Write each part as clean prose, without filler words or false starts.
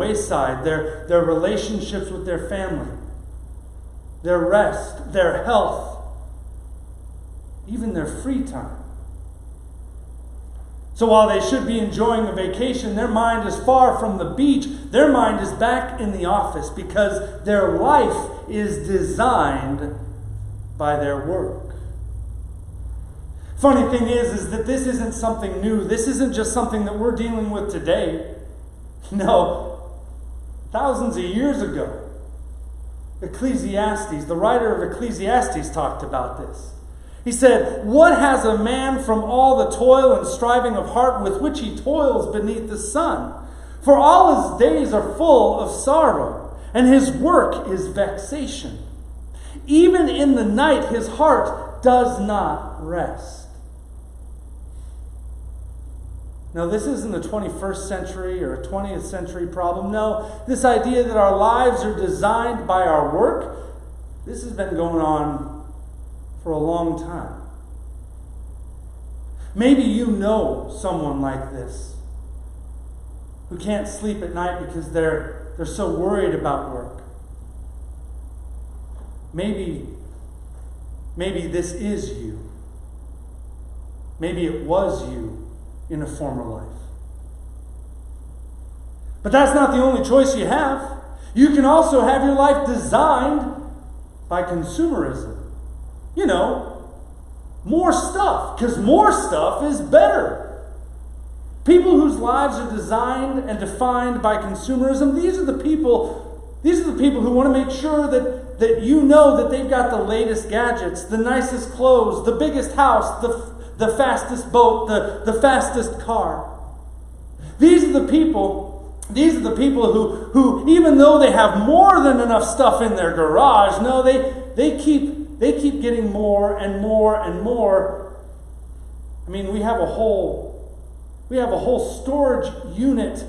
wayside, their relationships with their family, their rest, their health, even their free time. So while they should be enjoying a vacation, their mind is far from the beach. Their mind is back in the office because their life is designed by their work. Funny thing is that this isn't something new. This isn't just something that we're dealing with today. No, thousands of years ago, Ecclesiastes, the writer of Ecclesiastes, talked about this. He said, "What has a man from all the toil and striving of heart with which he toils beneath the sun? For all his days are full of sorrow, and his work is vexation. Even in the night his heart does not rest." Now, this isn't a 21st century or a 20th century problem. No, this idea that our lives are designed by our work, this has been going on for a long time. Maybe you know someone like this who can't sleep at night because they're so worried about work. Maybe this is you. Maybe it was you in a former life. But that's not the only choice you have. You can also have your life designed by consumerism. You know, more stuff, because more stuff is better. People whose lives are designed and defined by consumerism, these are the people who want to make sure that you know that they've got the latest gadgets, the nicest clothes, the biggest house, the fastest boat, the fastest car. These are the people who even though they have more than enough stuff in their garage, no, they keep getting more and more and more. I mean, we have a whole storage unit,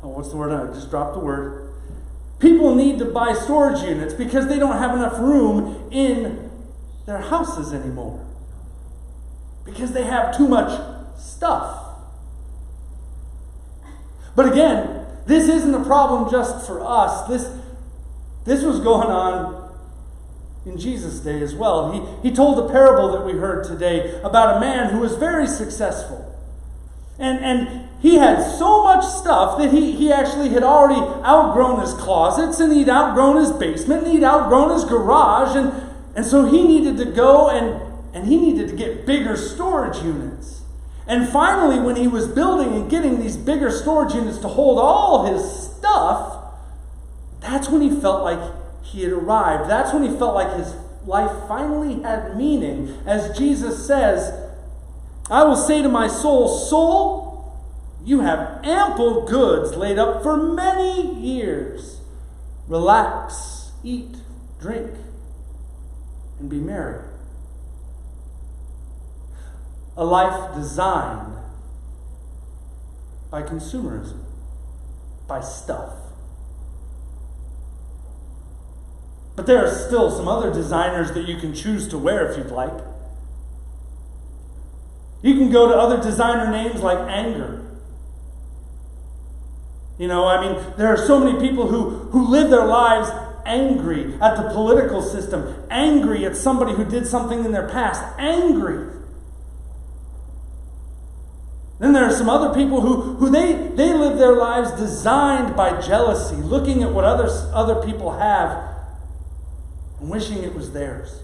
what's the word? I just dropped the word. People need to buy storage units because they don't have enough room in their houses anymore. Because they have too much stuff. But again, this isn't a problem just for us. This was going on in Jesus' day as well. He told a parable that we heard today about a man who was very successful. And he had so much stuff that he actually had already outgrown his closets, and he'd outgrown his basement, and he'd outgrown his garage, and so he needed to go and he needed to get bigger storage units. And finally, when he was building and getting these bigger storage units to hold all his stuff, that's when he felt like he had arrived. That's when he felt like his life finally had meaning. As Jesus says, "I will say to my soul, 'Soul, you have ample goods laid up for many years. Relax, eat, drink, and be merry.'" A life designed by consumerism, by stuff. But there are still some other designers that you can choose to wear if you'd like. You can go to other designer names like anger. You know, I mean, there are so many people who live their lives angry at the political system, angry at somebody who did something in their past, angry. Then there are some other people who they live their lives designed by jealousy, looking at what other people have and wishing it was theirs.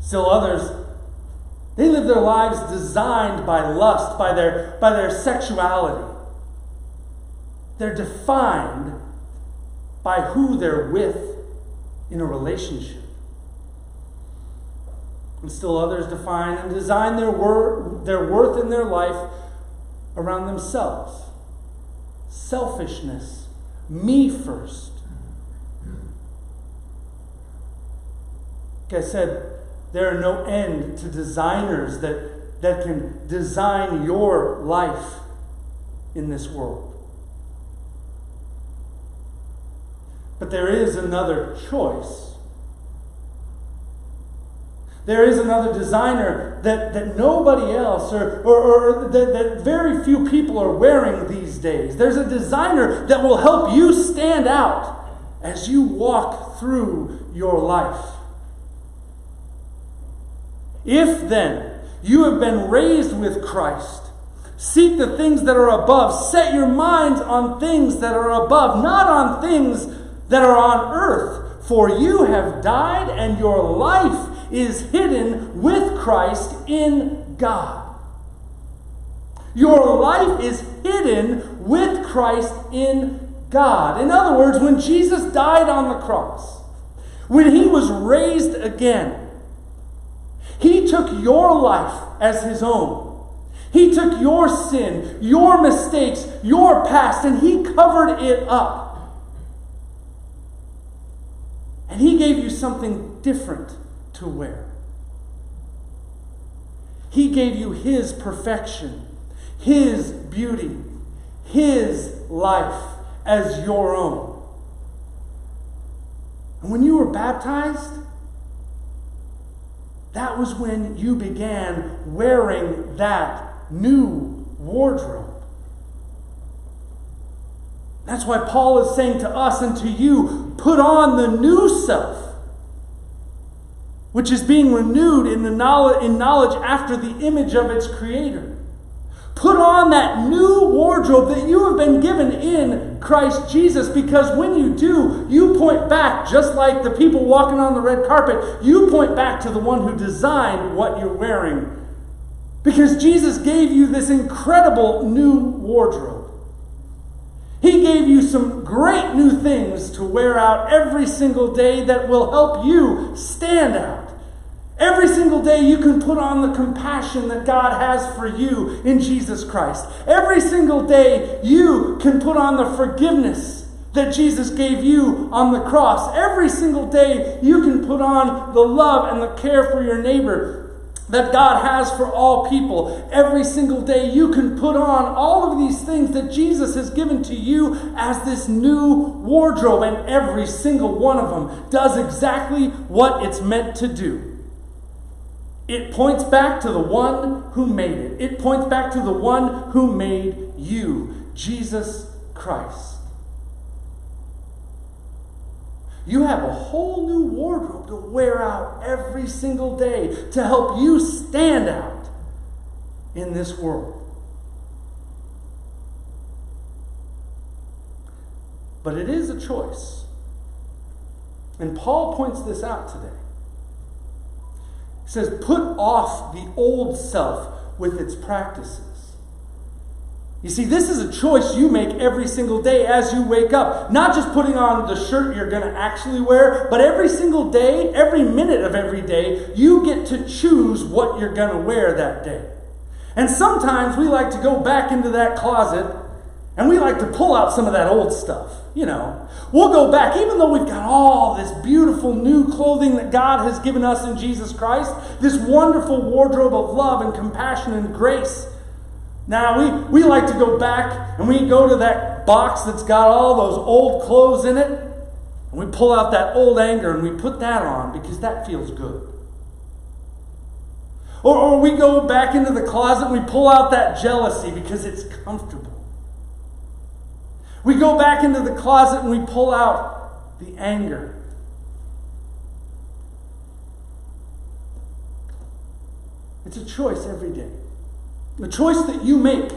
Still others, they live their lives designed by lust, by their sexuality. They're defined by who they're with in a relationship. And still others define and design their worth in their life around themselves. Selfishness. Me first. Like I said, there are no end to designers that can design your life in this world. But there is another choice. There is another designer that nobody else or that very few people are wearing these days. There's a designer that will help you stand out as you walk through your life. If then you have been raised with Christ, seek the things that are above. Set your minds on things that are above, not on things that are on earth. For you have died, and your life is hidden with Christ in God. Your life is hidden with Christ in God. In other words, when Jesus died on the cross, when he was raised again, he took your life as his own. He took your sin, your mistakes, your past, and he covered it up. And he gave you something different to wear. He gave you his perfection, his beauty, his life as your own. And when you were baptized, that was when you began wearing that new wardrobe. That's why Paul is saying to us and to you, put on the new self, which is being renewed in knowledge after the image of its creator. Put on that new wardrobe that you have been given in Christ Jesus, because when you do, you point back, just like the people walking on the red carpet, you point back to the one who designed what you're wearing. Because Jesus gave you this incredible new wardrobe. He gave you some great new things to wear out every single day that will help you stand out. Every single day you can put on the compassion that God has for you in Jesus Christ. Every single day you can put on the forgiveness that Jesus gave you on the cross. Every single day you can put on the love and the care for your neighbor that God has for all people. Every single day you can put on all of these things that Jesus has given to you as this new wardrobe, and every single one of them does exactly what it's meant to do. It points back to the one who made it. It points back to the one who made you, Jesus Christ. You have a whole new wardrobe to wear out every single day to help you stand out in this world. But it is a choice. And Paul points this out today. He says, put off the old self with its practices. You see, this is a choice you make every single day as you wake up. Not just putting on the shirt you're going to actually wear, but every single day, every minute of every day, you get to choose what you're going to wear that day. And sometimes we like to go back into that closet and we like to pull out some of that old stuff. You know, we'll go back, even though we've got all this beautiful new clothing that God has given us in Jesus Christ, this wonderful wardrobe of love and compassion and grace. Now, we like to go back and we go to that box that's got all those old clothes in it, and we pull out that old anger and we put that on because that feels good. Or we go back into the closet and we pull out that jealousy because it's comfortable. We go back into the closet and we pull out the anger. It's a choice every day. The choice that you make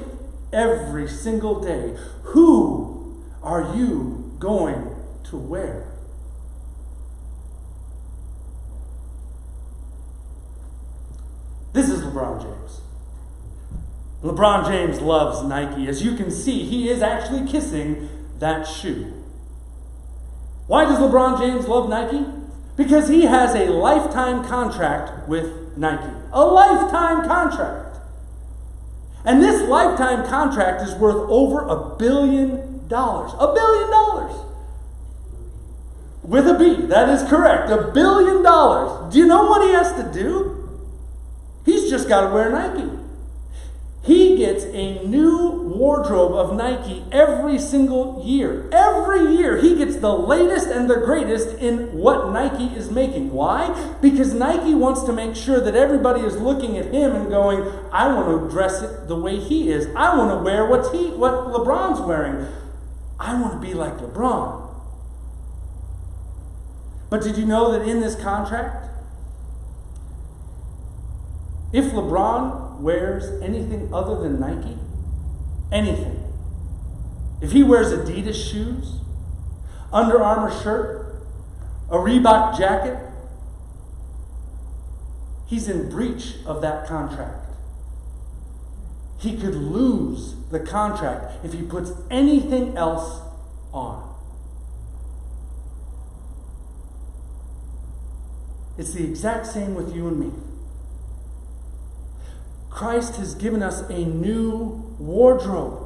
every single day. Who are you going to wear? This is LeBron James. LeBron James loves Nike. As you can see, he is actually kissing that shoe. Why does LeBron James love Nike? Because he has a lifetime contract with Nike. A lifetime contract. And this lifetime contract is worth over $1 billion. $1 billion. With a B, that is correct. $1 billion. Do you know what he has to do? He's just got to wear Nike. He He gets a new wardrobe of Nike every single year. Every year he gets the latest and the greatest in what Nike is making. Why? Because Nike wants to make sure that everybody is looking at him and going, I want to dress it the way he is. I want to wear what LeBron's wearing. I want to be like LeBron. But did you know that in this contract, if LeBron wears anything other than Nike, anything, if he wears Adidas shoes, Under Armour shirt, a Reebok jacket, he's in breach of that contract. He could lose the contract if he puts anything else on. It's the exact same with you and me. Christ has given us a new wardrobe.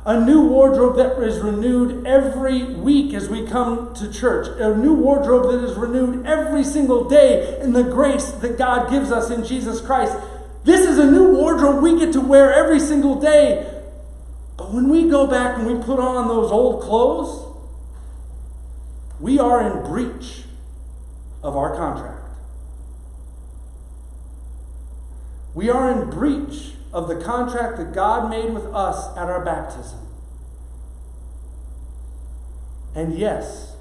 A new wardrobe that is renewed every week as we come to church. A new wardrobe that is renewed every single day in the grace that God gives us in Jesus Christ. This is a new wardrobe we get to wear every single day. But when we go back and we put on those old clothes, we are in breach of our contract. We are in breach of the contract that God made with us at our baptism. And yes,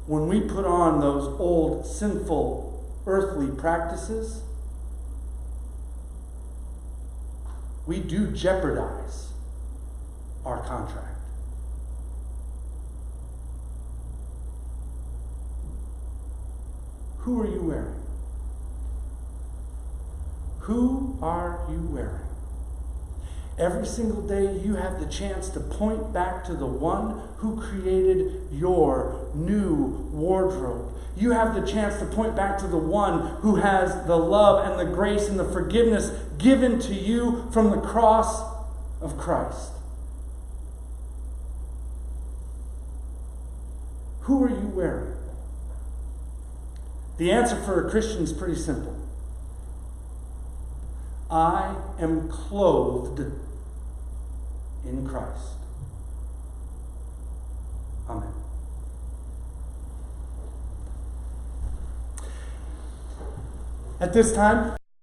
when we put on those old sinful earthly practices, we do jeopardize our contract. Who are you wearing? Who are you wearing? Every single day you have the chance to point back to the one who created your new wardrobe. You have the chance to point back to the one who has the love and the grace and the forgiveness given to you from the cross of Christ. Who are you wearing? The answer for a Christian is pretty simple. I am clothed in Christ. Amen. At this time,